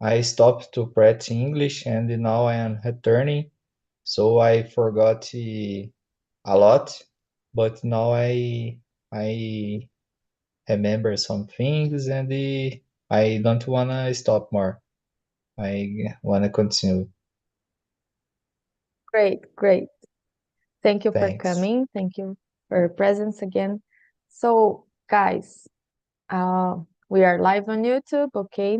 I stopped to practice English and now I am returning. So I forgot a lot, but now I remember some things and I don't wanna stop more. I wanna continue. Great, great. Thank you for Thanks. coming. Thank you for your presence again. So, guys, uh, we are live on YouTube, okay?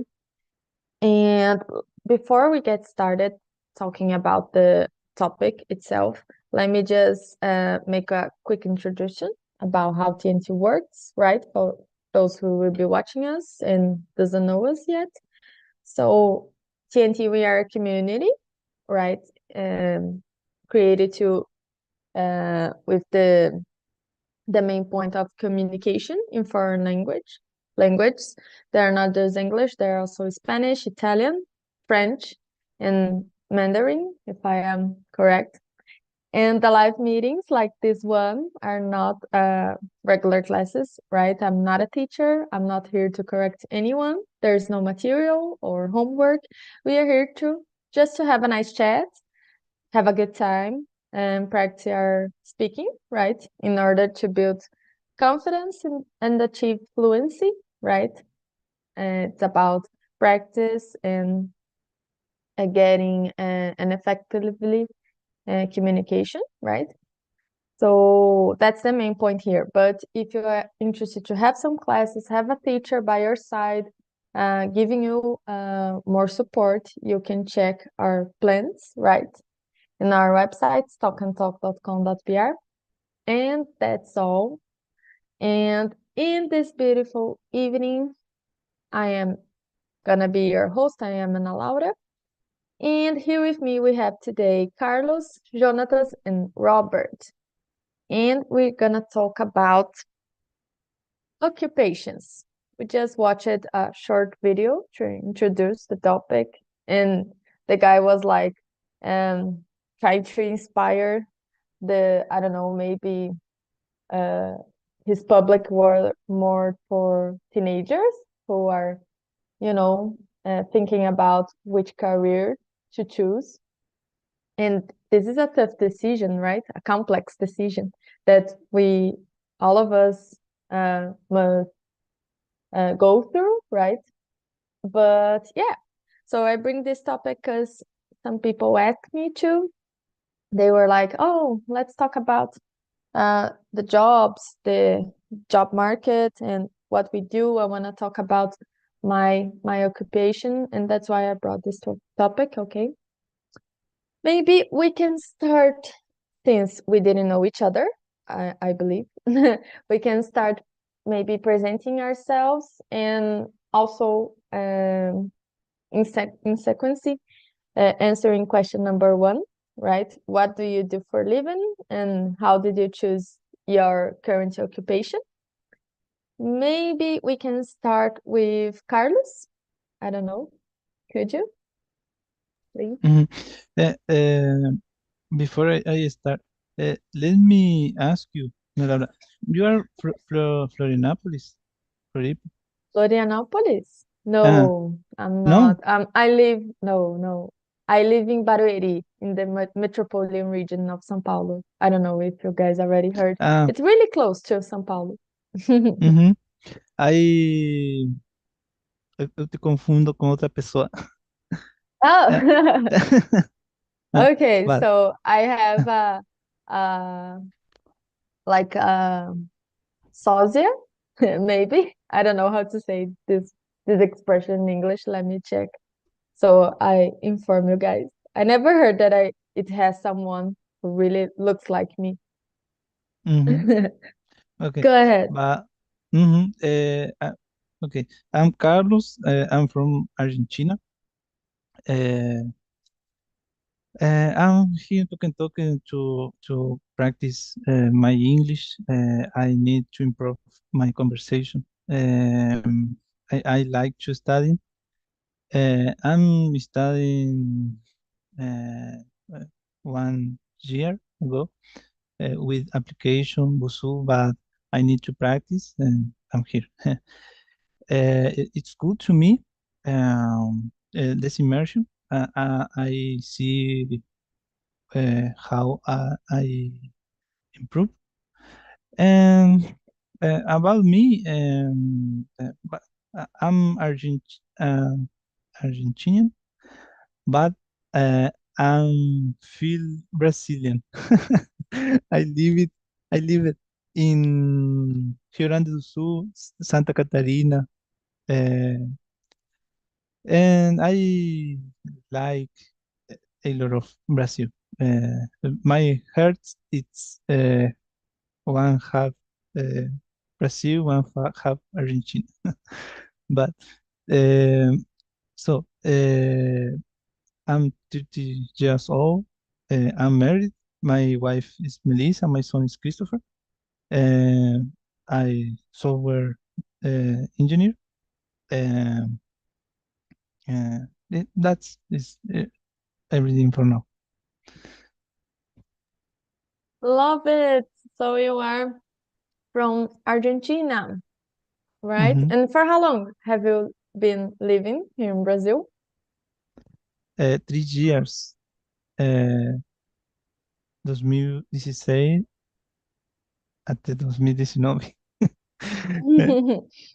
And before we get started talking about the topic itself, let me just make a quick introduction about how TNT works, right? For those who will be watching us and doesn't know us yet. So, TNT, we are a community, right? Um, Created to with the main point of communication in foreign language. They're not just English, they're also Spanish, Italian, French, and Mandarin, if I am correct. And the live meetings like this one are not regular classes, right? I'm not a teacher. I'm not here to correct anyone. There's no material or homework. We are here to just to have a nice chat, have a good time, and practice our speaking, right? In order to build confidence and achieve fluency, right? And it's about practice and getting an effectively communication, right? So that's the main point here. But if you are interested to have some classes, have a teacher by your side, giving you more support, you can check our plans, right? In our website, talkandtalk.com.br. And that's all. And in this beautiful evening, I am gonna be your host. I am Ana Laura. And here with me we have today Carlos, Jonatas, and Robert. And we're gonna talk about occupations. We just watched a short video to introduce the topic, and the guy was like trying to inspire the, I don't know, maybe uh, his public were more for teenagers who are, you know, thinking about which career to choose. And this is a tough decision, right? A complex decision that all of us, must go through, right? But yeah, so I bring this topic because some people asked me to. They were like, "Oh, let's talk about the jobs, the job market, and what we do. I want to talk about my occupation, and that's why I brought this topic. Okay, maybe we can start since we didn't know each other. I believe we can start maybe presenting ourselves and also in sequence answering question number one, right? What do you do for living and how did you choose your current occupation? Maybe we can start with Carlos. I don't know. Could you, please? Mhm. Uh, uh, Before I start, let me ask you, Laura, you are Florianopolis, Florida? Florianopolis? Uh, No, I'm no? not. I live, no, no. I live in Barueri, in the metropolitan region of São Paulo. I don't know if you guys already heard. Ah, It's really close to São Paulo. uhum. Aí eu te confundo com outra pessoa. É. Oh, Ah, okay. vale. So I have a like a sósia, maybe. I don't know how to say this expression in English. Let me check. So I inform you guys. I never heard that it has someone who really looks like me. Uhum. Okay. Go ahead. But, uhum. Okay. I'm Carlos. I'm from Argentina. Uh, I'm here talking to practice my English. I need to improve my conversation. I like to study. I'm studying uh, uh, 1 year ago with application Busuu, but I need to practice, and I'm here. It's good to me. this immersion, I see how I improve. And about me, I'm Argentinian, but I'm feel Brazilian. I live it. I live it in Rio Grande do Sul, Santa Catarina, uh, and I like a lot of Brazil. My heart it's one half uh, Brazil, one half Argentina. But um, so I'm 30 years old. I'm married. My wife is Melissa. My son is Christopher. Uh, I software engineer. Um, that's is everything for now. Love it. So you are from Argentina, right? Mhm. And for how long have you been living here in Brazil? 3 years. Uh, 2016 até 2019.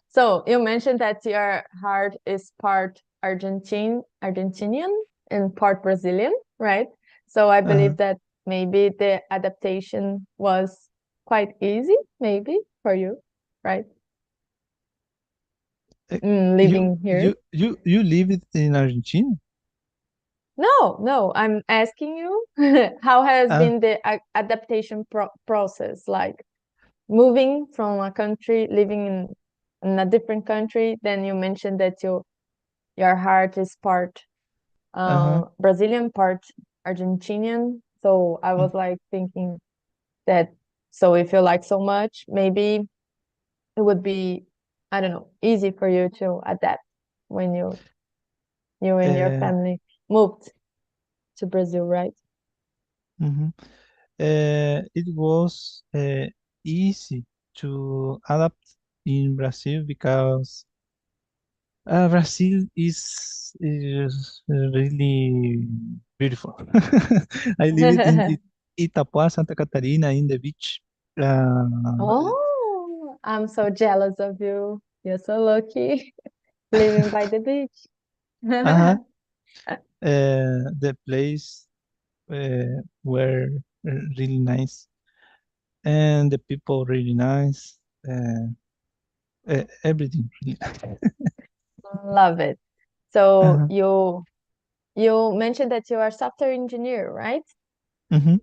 So you mentioned that your heart is part Argentinian and part Brazilian, right? So I Uh-huh. believe that maybe the adaptation was quite easy, maybe for you, right? Uh, you Living here. you live it in Argentina? No, no, I'm asking you how has Ah, been the adaptation process like moving from a country, living in a different country. Then you mentioned that your heart is part uh-huh. Brazilian, part Argentinian. So I Mm, was like thinking that so if you like so much, maybe it would be, I don't know, easy for you to adapt when you and your Uh, family moved to Brazil, right? mhm. It was easy to adapt in Brazil because Brazil is really beautiful. I live it in Itapuá, Santa Catarina, in the beach. Uh, Oh, I'm so jealous of you. You're so lucky living by the beach. uh-huh. The place were really nice, and the people really nice. Everything really nice. Love it. So Uh-huh. you mentioned that you are a software engineer, right? Hmm.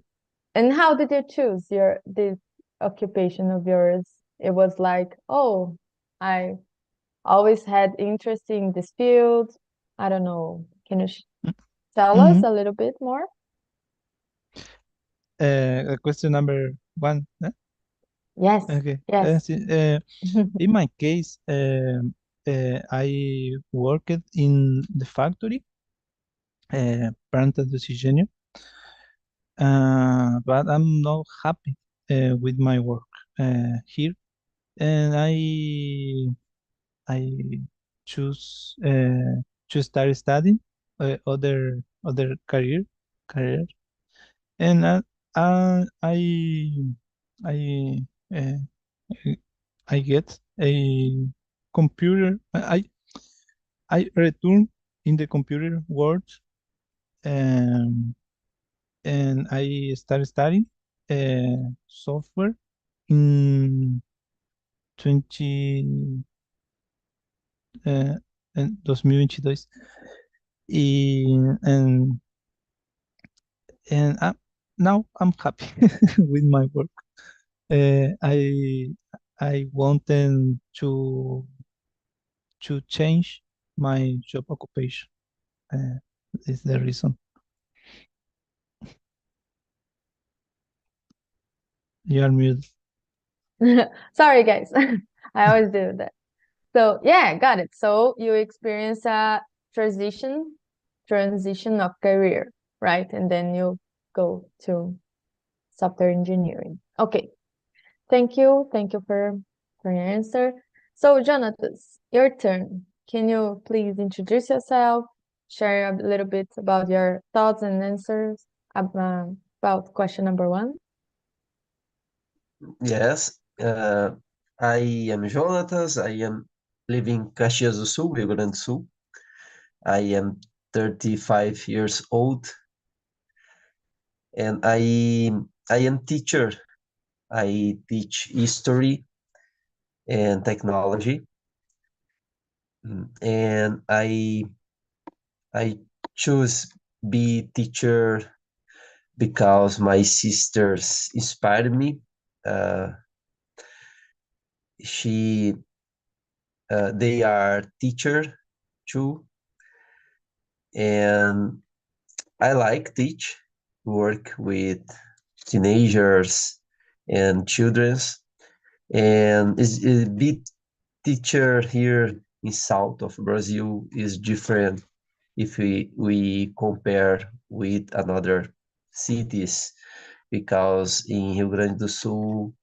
And how did you choose your this occupation of yours? It was like, oh, I always had interest in this field. I don't know. Can you tell us Hmm. a little bit more? Question number one. Yes, Okay. yes. In my case, I worked in the factory, plantas de oxygenio, but I'm not happy with my work here, and I choose to start studying other career, and I uh, I get a computer. I return in the computer world, um, and I start studying software in 20 en 2022. And now I'm happy with my work. I wanted to change my job occupation. Uh, is the reason. You are muted. Sorry, guys. I always do that. So yeah, got it. So you experience a transition of career, right? And then you go to software engineering. Okay. Thank you. Thank you for your answer. So Jonathan, your turn. Can you please introduce yourself? share a little bit about your thoughts and answers about question number one? Yes. I am Jonatas. I am living in Caxias do Sul, Rio Grande do Sul. I am 35 years old, and I am teacher. I teach history and technology. And I choose be teacher because my sisters inspired me. Uh, she they are teacher too, and I like teach work with teenagers and childrens, and is be teacher here in south of Brazil is different if we compare with another cities, because in Rio Grande do Sul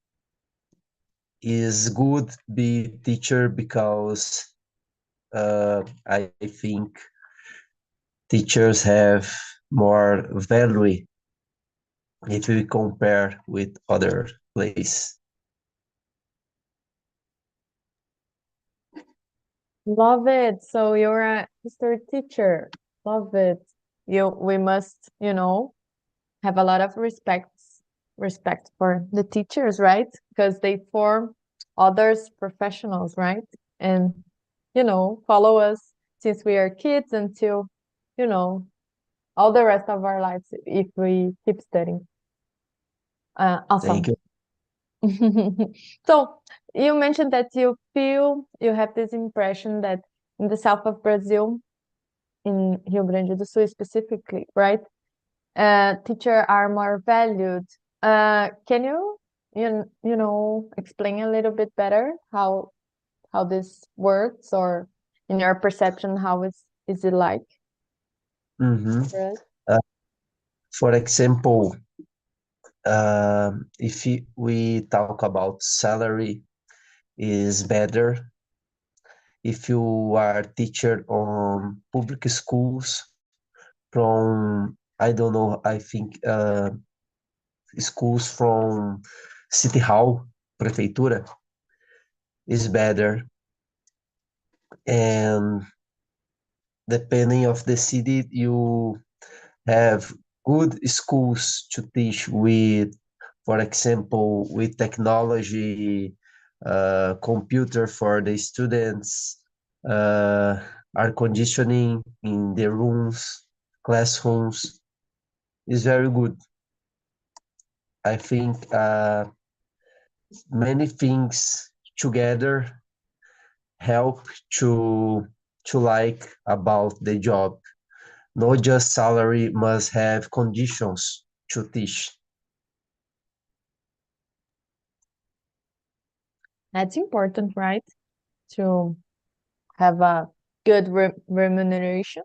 is good be teacher because I think teachers have more value if we compare with other place. Love it. So you're a history teacher. Love it. We must, have a lot of respect for the teachers, right? Because they form others professionals, right? And, follow us since we are kids until, you know, all the rest of our lives if we keep studying. Thank Awesome. you. So you mentioned that you feel you have this impression that in the south of Brazil, in Rio Grande do Sul specifically, right? Teacher are more valued. Can you explain a little bit better how this works, or in your perception, is it like Mhm. for us? For example, if we talk about salary is better if you are teacher on public schools from, I don't know, I think schools from city hall, prefeitura, is better. And depending of the city, you have good schools to teach with, for example, with technology, computer for the students, uh, air conditioning in the rooms, classrooms is very good. I think many things together help to like about the job. Not just salary, must have conditions to teach. That's important, right? To have a good remuneration,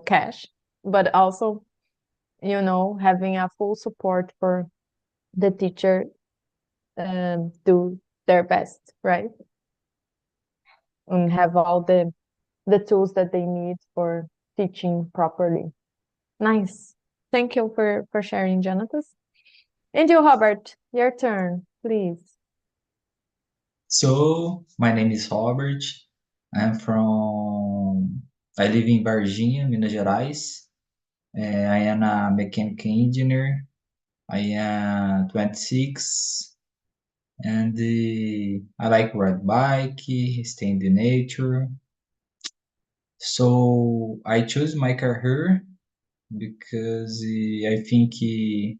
cash, but also, having a full support for the teacher do their best, right? And have all the tools that they need for teaching properly. Nice. Thank you for sharing, Jonathan. And you, Robert, your turn, please. So, my name is Robert. I live in Varginha, Minas Gerais. I am a mechanical engineer. I am 26, and I like ride bike, stay in the nature. So I chose my career because I think a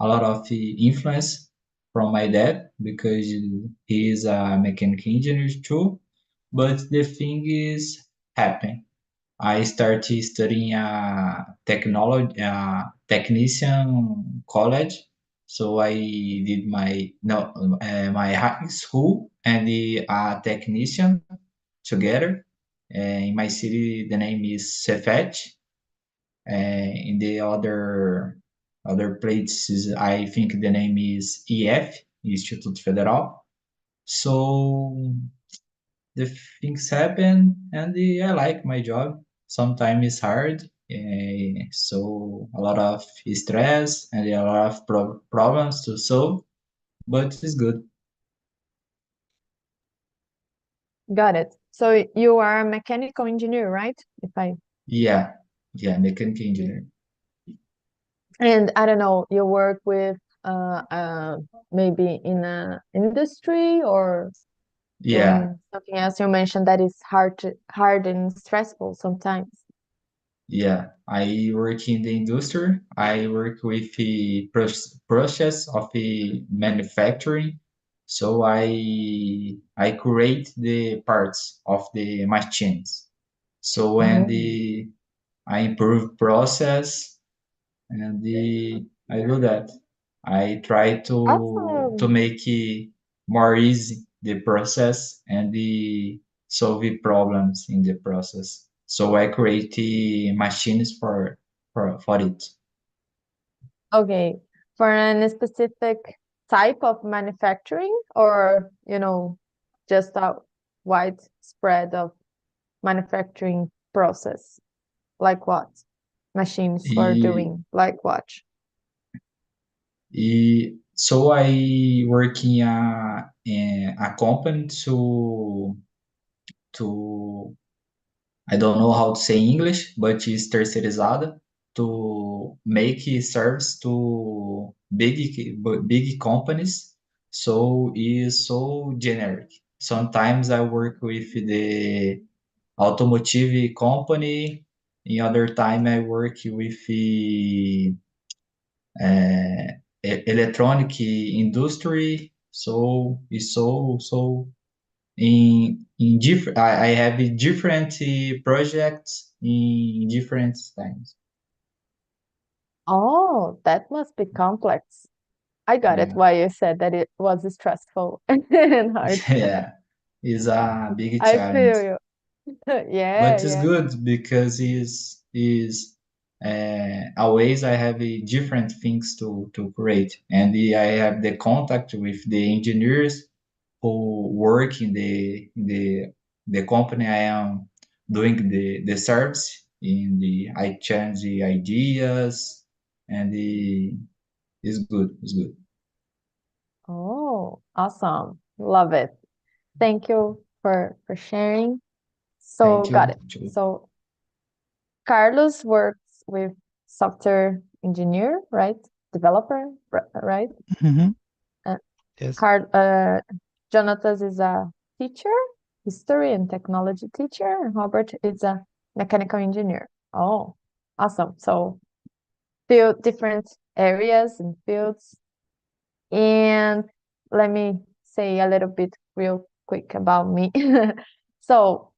lot of influence from my dad, because he is a mechanical engineer too. But the thing is happen. I started studying technician college. So I did my no my high school and the technician together. In my city, the name is Cefet. In the other places, I think the name is EF, Instituto Federal. So the things happen, and I like my job. sometimes it's hard. So a lot of stress and a lot of problems to solve, but it's good. Got it. So you are a mechanical engineer, right? If I Yeah, yeah, mechanical engineer. And I don't know, you work with maybe in a industry or Yeah, in something else. You mentioned that is hard and stressful sometimes. yeah. I work in the industry. I work with the process of the manufacturing. So I create the parts of the machines. So when Oh, the I improve process and I do that. I try to awesome. make it more easy the process and the solve the problems in the process. So I create the machines for it. Okay. For a specific type of manufacturing or, just a widespread of manufacturing process? Like what? Machines for E, doing like what? so I work in a company to I don't know how to say in English, but it's terceirizada to make service to big companies. So it's so generic. Sometimes I work with the automotive company. In other time I work with the electronic industry. So it's so in different I have different projects in different times. Oh, that must be complex. I got it Yeah. why you said that it was stressful and hard. Yeah, it's a big I challenge, feel you. Yeah, but it's yeah. good because is always I have different things to create, and I have the contact with the engineers who work in the company I am doing the service in the I change the ideas and it's good. It's good. Oh, awesome. Love it. Thank you for sharing. So Thank got you it. too. So Carlos works with software engineer, right? Developer, right? Mhm. Uh, Yes. Carl, Jonatas is a teacher, history and technology teacher, and Robert is a mechanical engineer. Oh, awesome. So few different areas and fields. And let me say a little bit real quick about me. So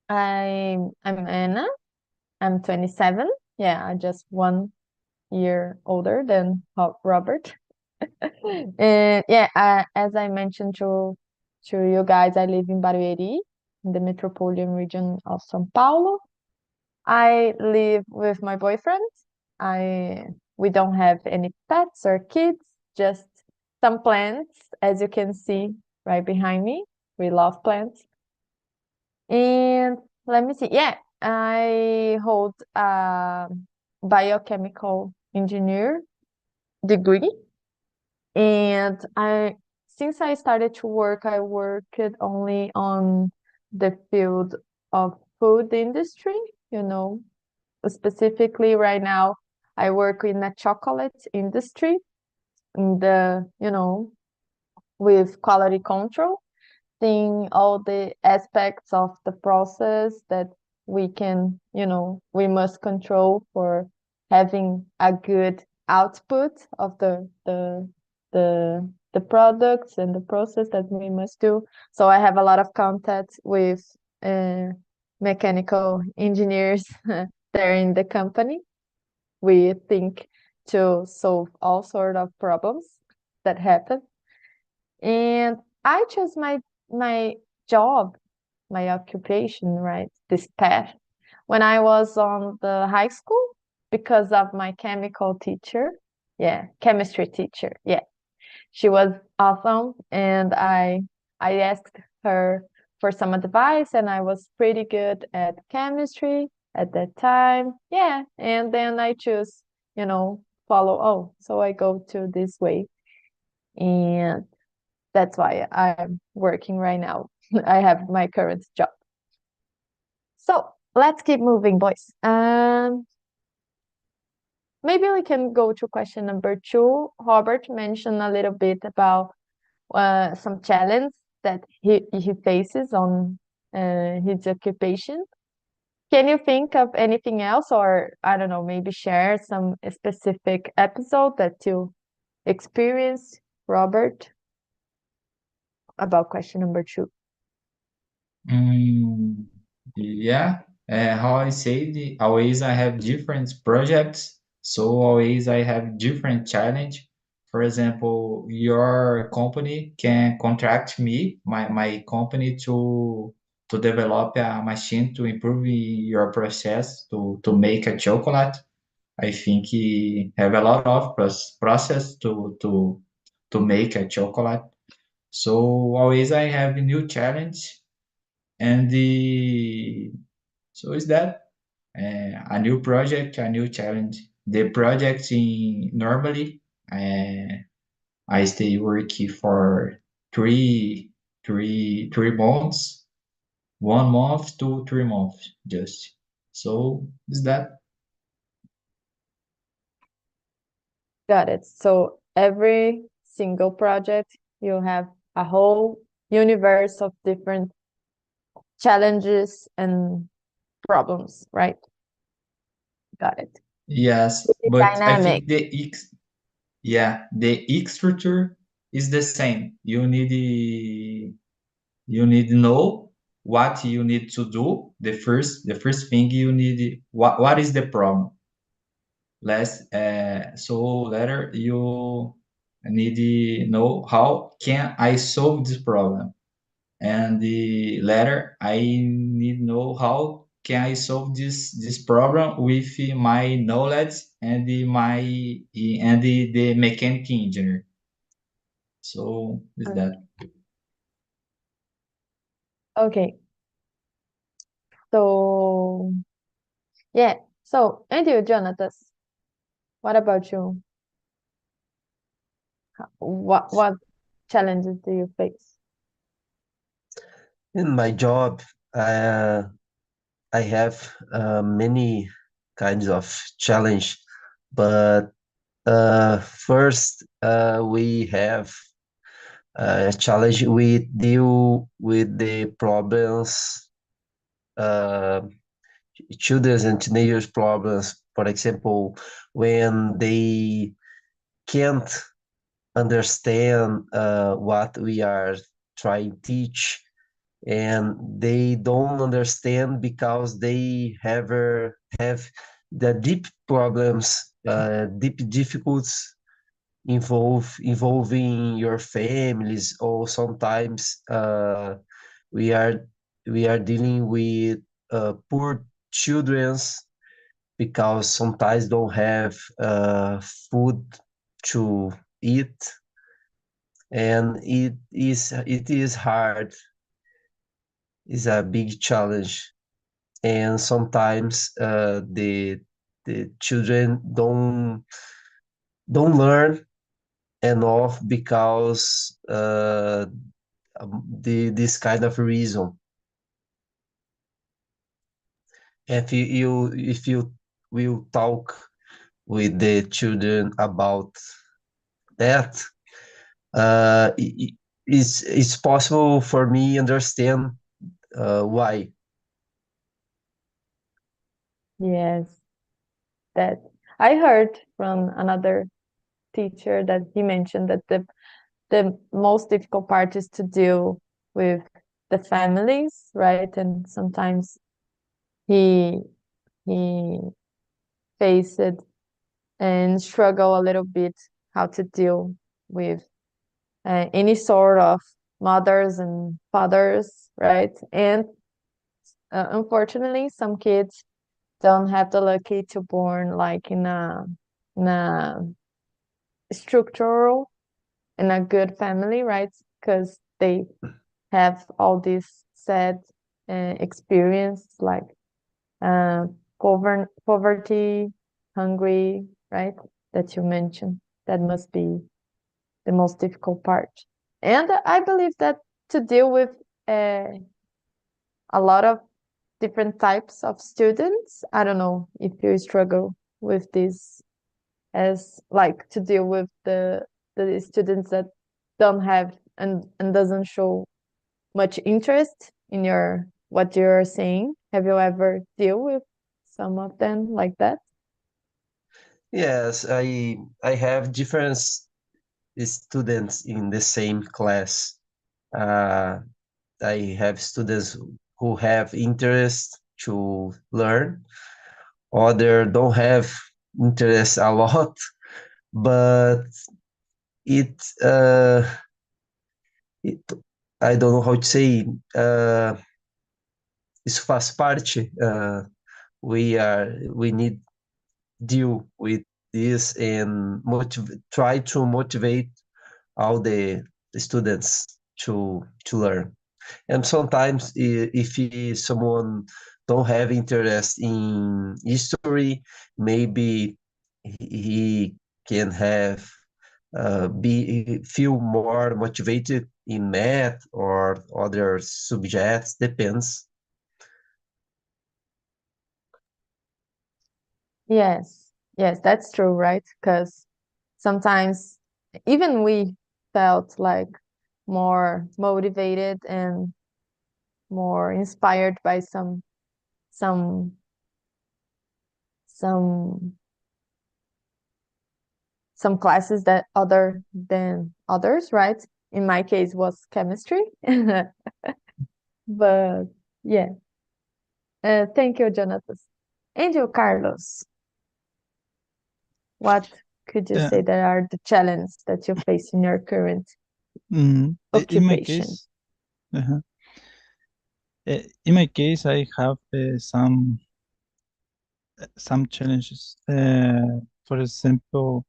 I'm Anna. I'm 27. Yeah, I'm just 1 year older than Robert. And yeah, as I mentioned to you guys, I live in Barueri, in the metropolitan region of São Paulo. I live with my boyfriend. I we don't have any pets or kids, just some plants, as you can see right behind me. We love plants. And let me see. Yeah, I hold a biochemical engineer degree. And since I started to work, I worked only on the field of food industry, you know. Specifically right now, I work in the chocolate industry in with quality control, seeing all the aspects of the process that we must control for having a good output of the products and the process that we must do. So I have a lot of contact with uh, mechanical engineers there in the company. We think to solve all sort of problems that happen. And I chose my job, my occupation, right? This path when I was on the high school because of my chemical teacher. Yeah, chemistry teacher. Yeah. She was awesome and I asked her for some advice and I was pretty good at chemistry at that time. Yeah, and then I choose, follow. Oh, so I go to this way, and that's why I'm working right now. I have my current job. So let's keep moving, boys. Maybe we can go to question number 2. Robert mentioned a little bit about some challenge that he faces on his occupation. Can you think of anything else, or I don't know, maybe share some specific episode that you experienced, Robert, about question number 2? Mm, yeah, how I said, always I have different projects, so always I have different challenge. For example, your company can contract me, my company, to develop a machine to improve your process to make a chocolate. I think he have a lot of process to make a chocolate. So always I have a new challenge, and so is that a new project, a new challenge. The project in normally uh, I stay working for three, 3 months, 1 month to 3 months just. So is that? Got it. So every single project, you have a whole universe of different challenges and problems, right? Got it. Yes, Pretty but I dynamic. think the X structure is the same. You need to know what you need to do. The first thing you need, what is the problem. So later you need to know how can I solve this problem, and the later I need to know how can I solve this problem with my knowledge and the mechanic engineer. So is that? Okay. So yeah. So and you, Jonathan, what about you? What challenges do you face? In my job, I have many kinds of challenge, but first we have a challenge. We deal with the problems, uh, children's and teenagers problems. For example, when they can't understand what we are trying to teach, and they don't understand because they have the deep problems, deep difficulties involving your families, or sometimes we are we are dealing with poor childrens because sometimes don't have food to eat, and it is hard, is a big challenge. And sometimes the children don't learn enough because this kind of reason. If you will talk with the children about that, it's possible for me understand why. Yes, that I heard from another teacher that he mentioned that the most difficult part is to deal with the families, right? And sometimes he he faced and struggle a little bit how to deal with any sort of mothers and fathers, right? And unfortunately, some kids don't have the lucky to born like in a structural in a good family, right? Because they have all this sad experience, like poverty, hungry, right? That you mentioned. That must be the most difficult part. And I believe that to deal with a lot of different types of students, I don't know if you struggle with this, as like to deal with the students that don't have and doesn't show much interest in your what you're saying. Have you ever deal with some of them like that? Yes, I have different students in the same class. Uh, I have students who have interest to learn, other don't have interest a lot, but it uh, it I don't know how to say. Isso faz parte. We need deal with this and try to motivate all the students to learn. And sometimes if someone don't have interest in history, maybe he can have be feel more motivated in math or other subjects, depends. Yes, yes, that's true, right? Because sometimes even we felt like more motivated and more inspired by some some some classes that other than others, right? In my case was chemistry. But yeah, thank you, Jonathan. And you, Carlos, what could you Yeah. say that are the challenges that you face in your current In my occupation? case, uh in my case, I have some challenges. For example,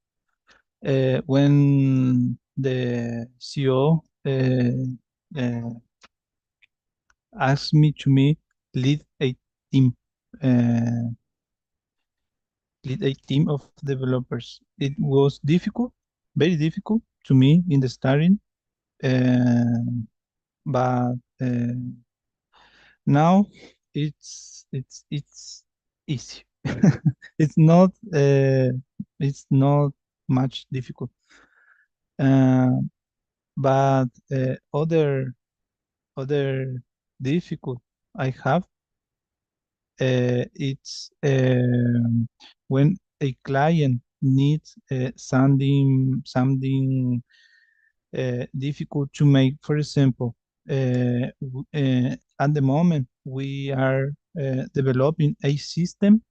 when the CEO uh, asked me to lead a team, uh, lead a team of developers. It was difficult, very difficult to me in the starting, uh, but now it's easy. It's not it's not much difficult. Uh, but other difficult I have, it's when a client needs something difficult to make. For example, at the moment we are developing a system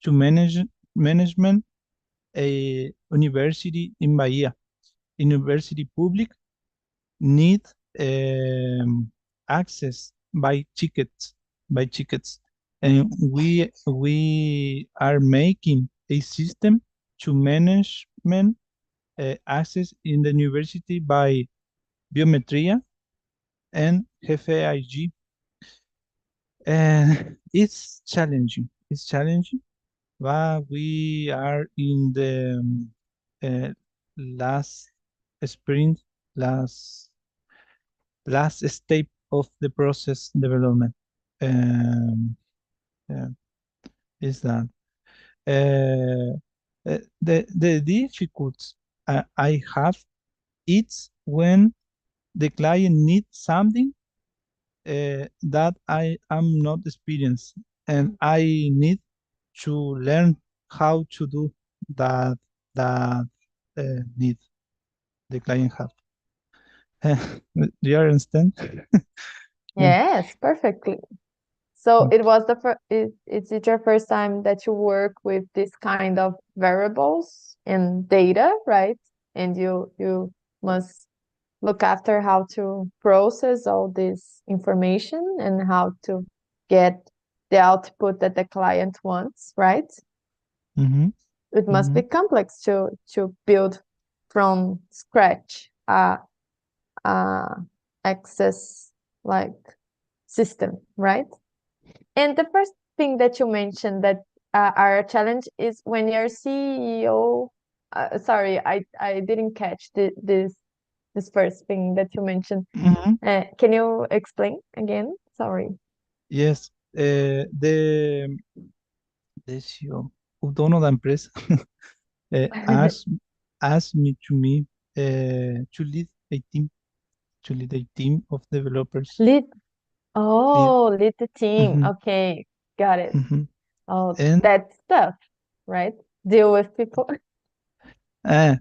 to management a university in Bahia. University public need um, access by tickets, and we are making a system to management access in the university by biometria and GFIG. And it's challenging, but we are in the uh, last sprint, last last step of the process development. Um, yeah, is that the difficulties I have, it's when the client needs something that I am not experienced, and I need to learn how to do that that need the client have. Do you understand? Yeah. Yes, perfectly. So it was is it your first time that you work with this kind of variables and data, right? And you must look after how to process all this information and how to get the output that the client wants, right? Mm-hmm. It must Mm-hmm. be complex to build from scratch a access like system, right? And the first thing that you mentioned that our challenge is when your CEO. Sorry, I didn't catch this first thing that you mentioned. Mhm. Can you explain again? Sorry. Yes, the CEO, o dono da empresa, asked me to lead a team of developers. Lead. Lead, Oh, lead the team. mhm, Okay, got it. mhm. Oh, And that's tough, right? Deal with people. uh,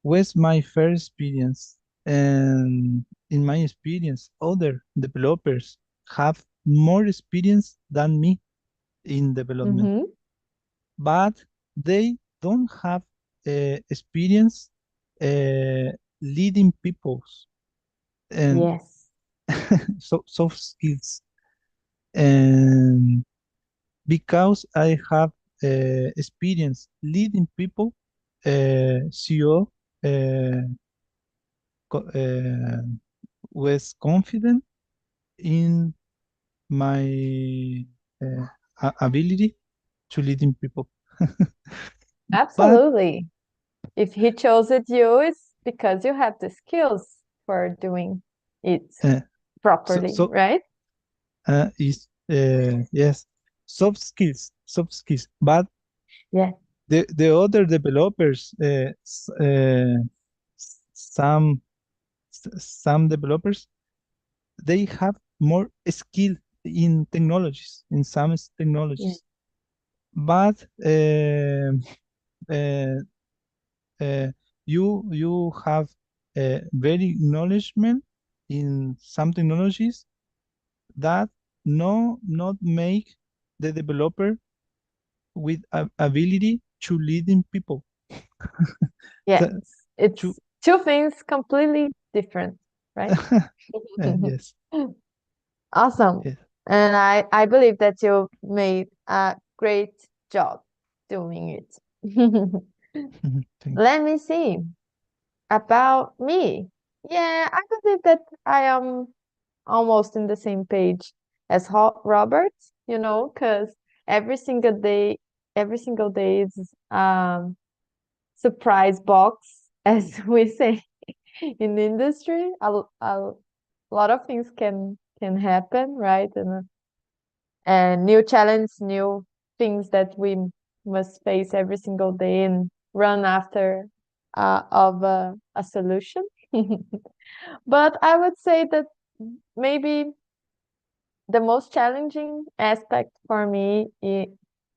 was my first experience, and in my experience, other developers have more experience than me in development, Mm-hmm. but they don't have experience uh, leading peoples and Yes. soft skills. And because I have experience leading people, CEO uh, was confident in my uh, ability to leading people. But Absolutely. If he chose it you, it's because you have the skills for doing it uh, so properly, so right? is yes, soft skills. But Yeah. the other developers, some some developers, they have more skill in technologies, in some Yeah. technologies. But uh, uh, you have very knowledgement in some technologies that not make the developer with ability to leading people. Yes. The, to It's two things completely different, right? yes, Awesome. yes. And I believe that you made a great job doing it. Thank Let me see. About me. Yeah, I believe that I am almost in the same page as Robert, because every single day, every single day is surprise box, as we say in the industry. A lot of things can happen, right? And new challenge, new things that we must face every single day and run after of a solution. But I would say that maybe the most challenging aspect for me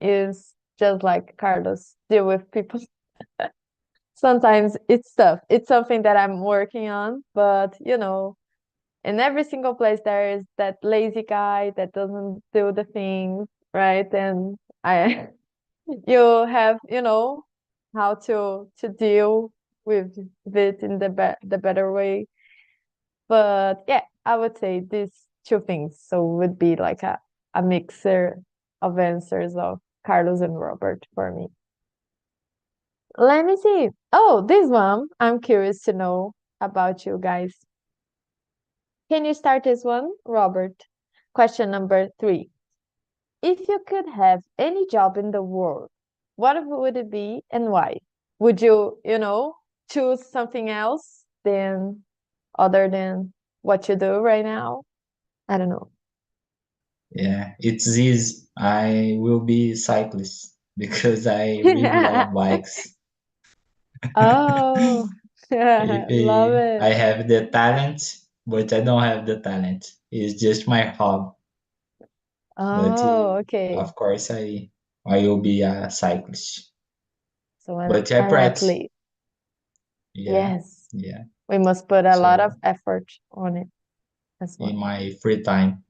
is just like Carlos, deal with people. Sometimes it's tough. It's something that I'm working on, but in every single place there is that lazy guy that doesn't do the things, right? And I you have, how to deal with it in the better way. But yeah, I would say these two things. So would be like a mixer of answers of Carlos and Robert for me. Let me see. Oh, this one I'm curious to know about you guys. Can you start this one, Robert? Question number 3. If you could have any job in the world, what would it be and why? Would you, choose something else than other than what you do right now? I don't know. Yeah, it's easy. I will be cyclist because I really love bikes. Oh, love I it. have the talent, but I don't have the talent. It's just my hobby. But Oh, okay. of course, I will be a cyclist. So But I an practice. athlete. Yeah, Yes, yeah. we must put a lot of So effort on it as in well. my free time,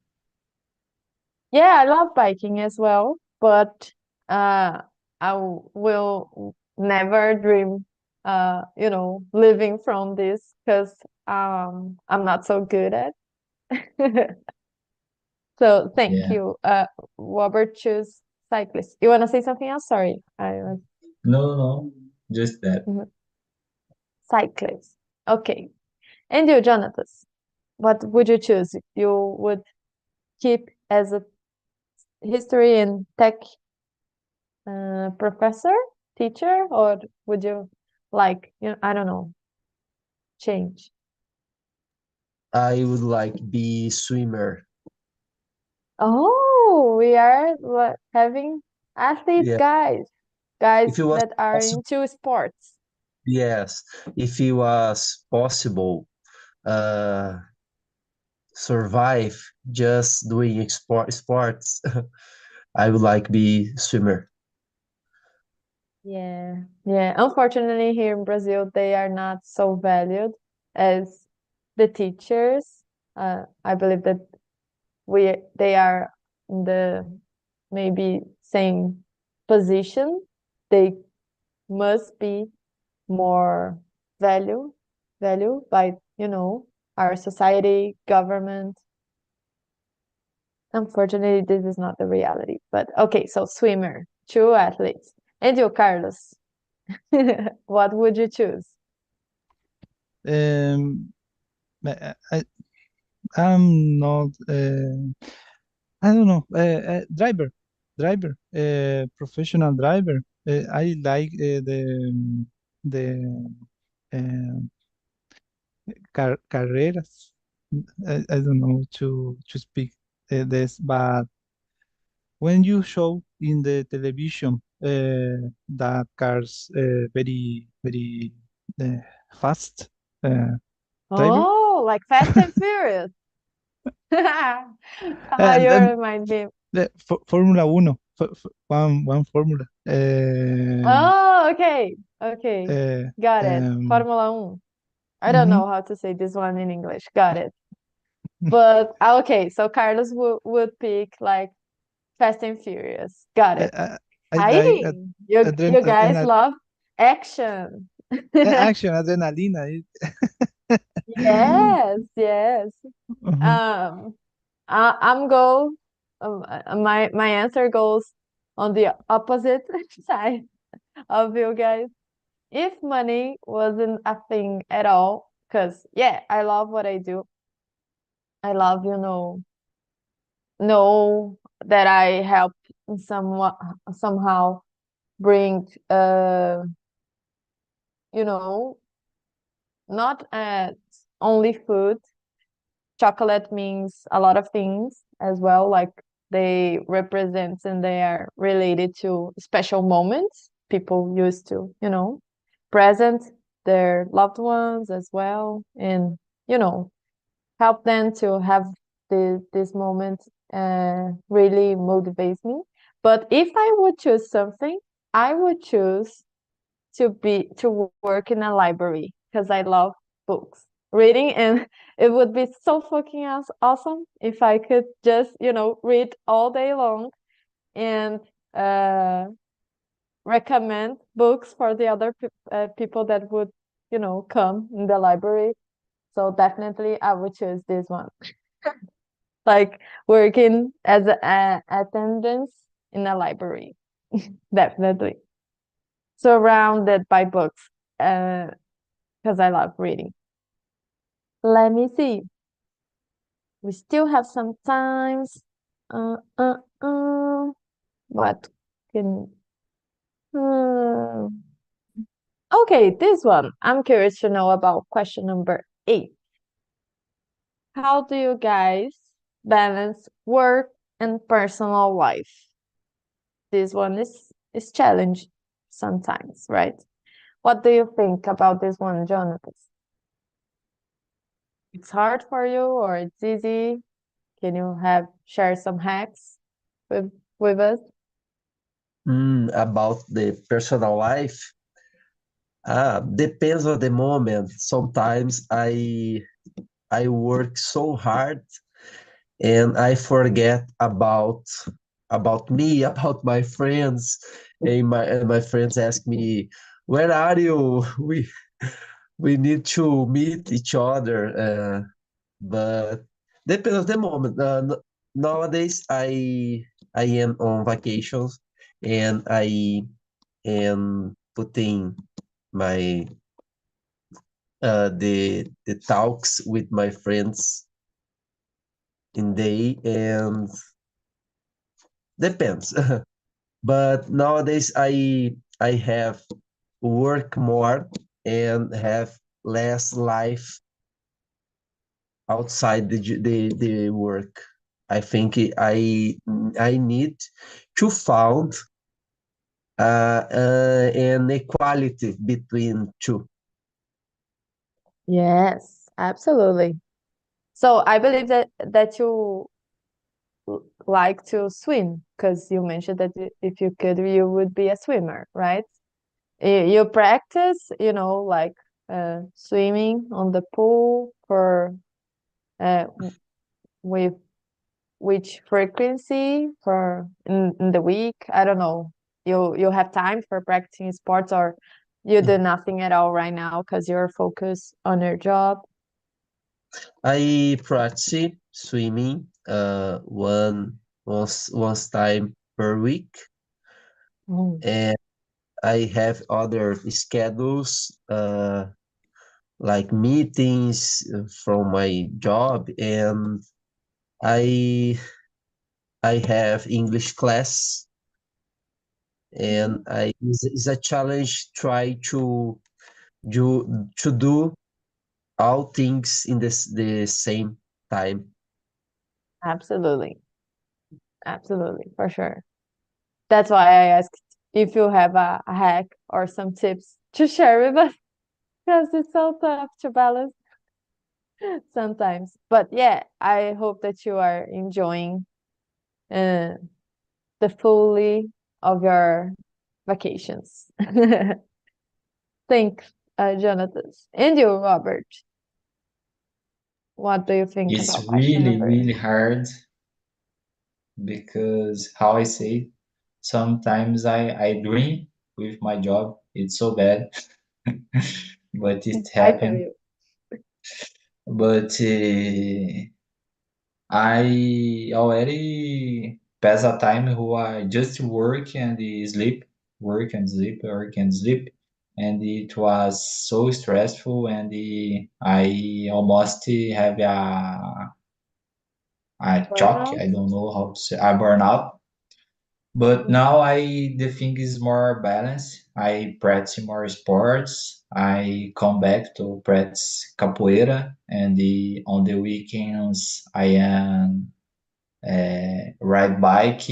Yeah, I love biking as well, but I will never dream, living from this because I'm not so good at. So thank yeah. you. Robert choose cyclist. You want to say something else? Sorry, I was No, no, just that. mhm. Cyclist. Okay. And you, Jonathan, what would you choose? You would keep as a history and tech. professor, teacher, or would you like, I don't know, change? I would like be swimmer. Oh, we are having athletes, Yeah. guys If it was that are possible, into sports. yes. If it was possible, uh, survive just doing sports, I would like be swimmer. Yeah, yeah. Unfortunately, here in Brazil, they are not so valued as the teachers. I believe that they are in the maybe same position. They must be more value by, our society, government. Unfortunately, this is not the reality. But okay, so swimmer, two athletes. And you, Carlos, what would you choose? Um, I'm not. I don't know. Professional driver. I like the uh, carreras. I don't know to speak this, but when you show in the television that cars very uh, fast driver. Oh, like Fast and Furious. You And remind me. the Formula Uno, one Formula. Oh, okay. Okay. Uh, Got it. um, Formula 1. I don't mhm. know how to say this one in English. Got it. But okay, so Carlos would pick like Fast and Furious. Got I, it. I, I like Exciting. You guys love action. action, adrenaline. Yes, yes. Mhm. Um, I'm go. My answer goes on the opposite side of you guys. If money wasn't a thing at all, because yeah, I love what I do. I love, know that I help somewhat somehow bring you know, not only food. Chocolate means a lot of things as well, like they represent and they are related to special moments people used to, present their loved ones as well, and you know help them to have this moment really motivates me. But if I would choose something, I would choose to work in a library because I love books, reading, and it would be so fucking awesome if I could just, read all day long and uh, recommend books for the other people that would, come in the library. So definitely I would choose this one. Like working as a attendance in a library. Definitely. Surrounded by books. Because I love reading. Let me see. We still have some times. Uh, uh, uh. What can? Hmm. Okay, this one. I'm curious to know about question number 8. How do you guys balance work and personal life? This one is challenged sometimes, right? What do you think about this one, Jonathan? It's hard for you or it's easy? Can you share some hacks with with us? About the personal life, depends on the moment. Sometimes I work so hard and I forget about me, about my friends, and my friends ask me, "Where are you? We need to meet each other." But depends on the moment. Nowadays, I am on vacations, and I am putting my the talks with my friends in day, and depends. But nowadays I have work more and have less life outside the work. I think I need to found an equality between two. Yes, absolutely. So I believe that you like to swim because you mentioned that if you could, you would be a swimmer, right? You practice, like swimming on the pool for with which frequency for in the week? I don't know. You have time for practicing sports, or you do nothing at all right now because you're focused on your job? I practice swimming once time per week, Mm, and I have other schedules like meetings from my job, and I I have English class, and mhm. it's a challenge try to do all things in the same time. Absolutely, absolutely, for sure. That's why I asked if you have a hack or some tips to share with us, because it's so tough to balance sometimes. But yeah, I hope that you are enjoying uh, the fully of your vacations. Thanks, Jonathan. And you, Robert, what do you think It's about question really, number? really hard because how I say, sometimes I dream with my job. It's so bad, but it I feel happened. you. But I already pass a time who I just work and sleep, work and sleep, work and sleep, and it was so stressful, and I almost have a shock. Burnout? I don't know how to say a burnout. But Mhm. now the thing is more balanced. I practice more sports. I come back to practice capoeira, and on the weekends I am ride bike,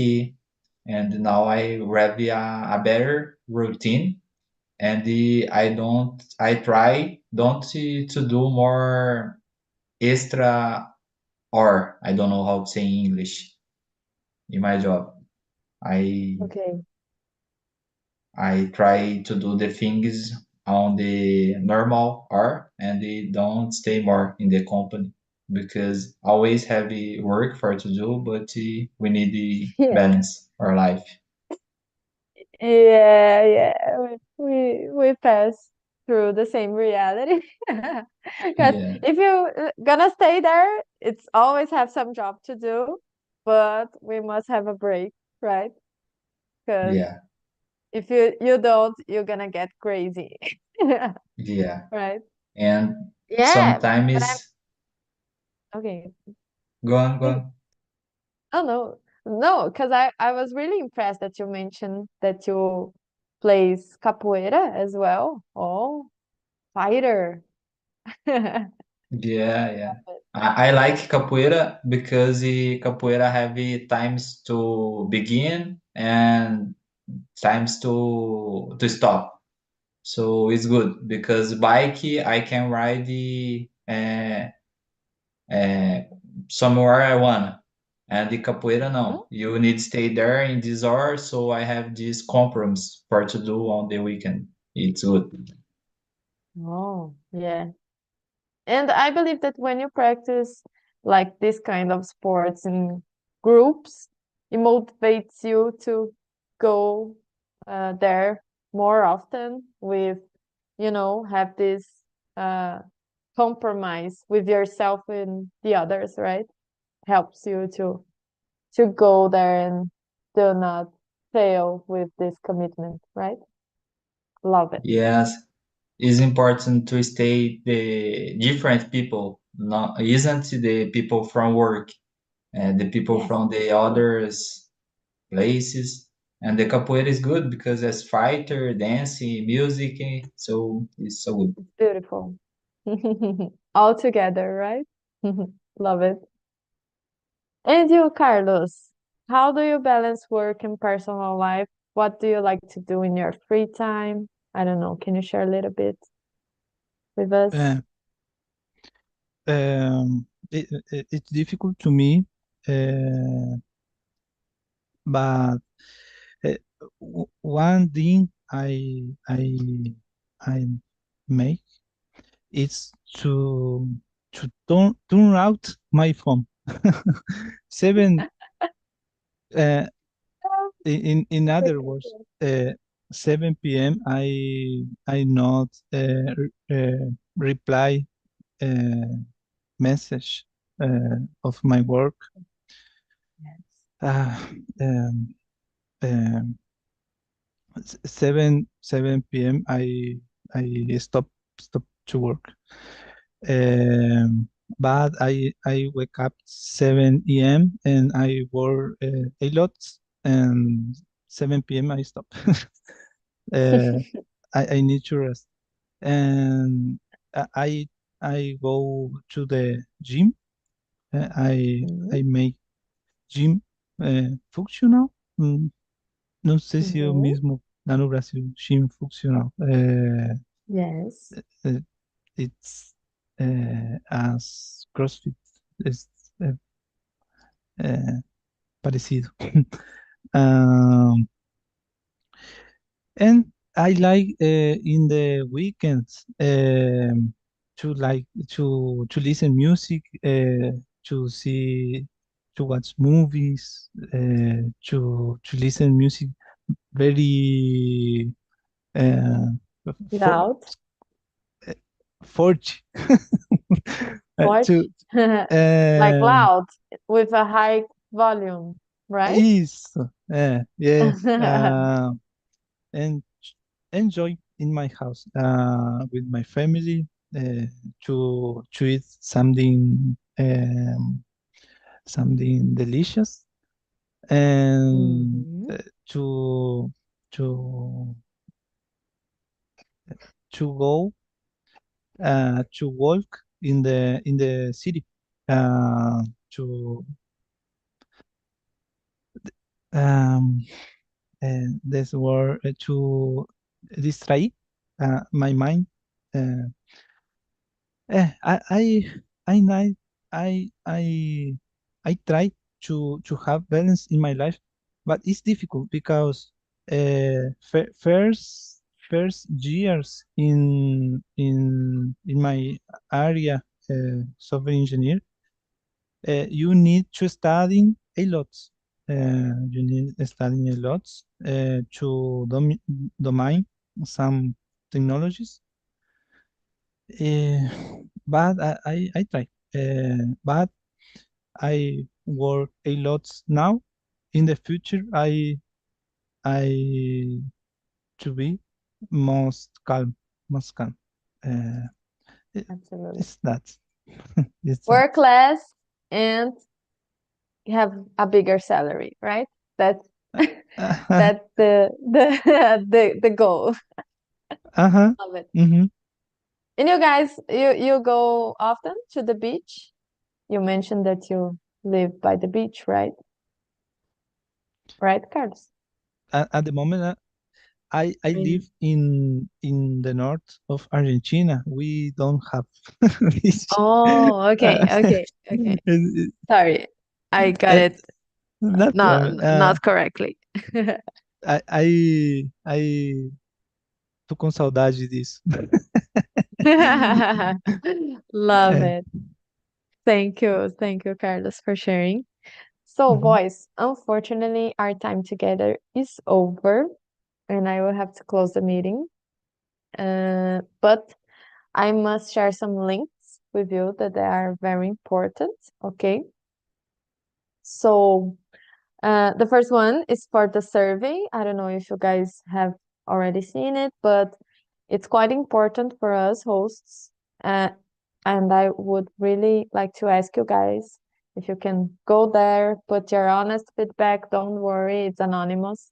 and now I have a better routine. And I try don't to do more extra, or I don't know how to say in English in my job. I Okay. I try to do the things on the normal hour, and they don't stay more in the company because always have the work for to do, but we need the Yeah. balance our life. Yeah, yeah. We pass through the same reality. Because Yeah, if you gonna stay there, it's always have some job to do, but we must have a break, right? Because yeah, if you don't, you're gonna get crazy. yeah. Right? And Yeah, but I'm sometimes okay. go on. Oh no, no, because I was really impressed that you mentioned that you plays capoeira as well. Oh, fighter. Yeah, yeah. I like capoeira because capoeira have times to begin and times to stop. So it's good because bike I can ride uh, somewhere I wanna. And the capoeira Mm. no. You need to stay there in this hour, so I have this compromise for to do on the weekend. It's good. Oh, yeah. And I believe that when you practice like this kind of sports in groups, it motivates you to go there more often with, have this uh, compromise with yourself and the others, right? Helps you to go there and do not fail with this commitment, right? Love it. Yes, it's important to stay the different people, not isn't the people from work, the people Yes. from the others places, And the capoeira is good because it's fighter, dancing, music, so it's so good. It's beautiful. All together, right? Love it. And you, Carlos, how do you balance work and personal life? What do you like to do in your free time? I don't know. Can you share a little bit with us? Uh, it's difficult to me, but uh, one thing I make is to turn out my phone. 7 uh, in Good other words, idea. 7 p.m. I not reply message of my work. Yes. Uh, um, um, 7 p.m. I stop to work. But I wake up 7 a.m. and I work a lot, and 7 p.m. I stop. uh, I need to rest, and I go to the gym. I Mhm, make gym funcional. Não sei se é o mhm. mesmo lá no Brasil, gym funcional. Yes, Uh, it's as CrossFit. Es uh, parecido. Um, and I like in the weekends to listen music, to see to watch movies, to listen music very uh, for, loud, 40 to watch, like uh, loud with a high volume, right? isso, yes, and enjoy in my house with my family to eat something delicious and Mhm. to to to go to walk in the city to um, this word to distract my mind. Uh, I like I I try to have balance in my life, but it's difficult because first years in my area software engineer, you need to study a lot. You need studying a lot to domain some technologies. Uh, but I try. But I work a lot now. In the future, I to be most calm. Uh, it- Absolutely. it's that. It's that. Work less and have a bigger salary, right? That's that's the goal. Uh-huh. Love it. Mm-hmm. And you guys, you go often to the beach? You mentioned that you live by the beach, right? Right, Carlos? At the moment, I live Mm. in the north of Argentina. We don't have beach. Oh, okay, Uh, okay, okay. it- Sorry, I got uh, it not not problem. not correctly. I tô com saudade disso. Love É. it. Thank you, Carlos, for sharing. So, Uhum. boys, unfortunately, our time together is over, and I will have to close the meeting. But I must share some links with you that they are very important. Okay. So, the first one is for the survey. I don't know if you guys have already seen it, but it's quite important for us hosts. Uh, and I would really like to ask you guys if you can go there, put your honest feedback. Don't worry, it's anonymous.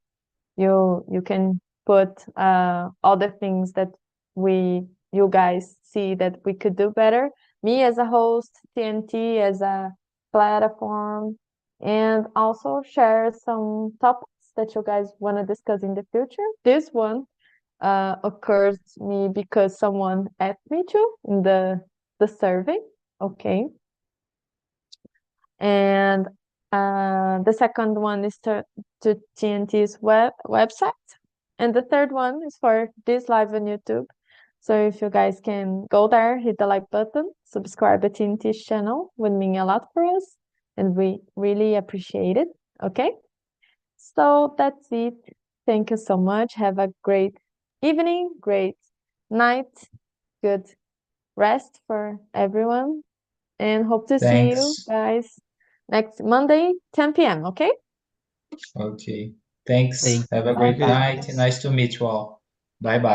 you can put all the things that you guys see that we could do better. Me as a host, TNT as a platform, and also share some topics that you guys want to discuss in the future. This one occurs to me because someone asked me to in the survey. Okay. And the second one is to TNT's website. And the third one is for this live on YouTube. So if you guys can go there, hit the like button, subscribe to TNT's channel, would mean a lot for us. And we really appreciate it. Okay. So that's it. Thank you so much. Have a great evening, great night, good rest for everyone. And hope to see you Thanks. guys next Monday, 10 p.m. Okay? Okay. Thanks. Thank Have a you. great Okay. night. Nice to meet you all. Bye bye.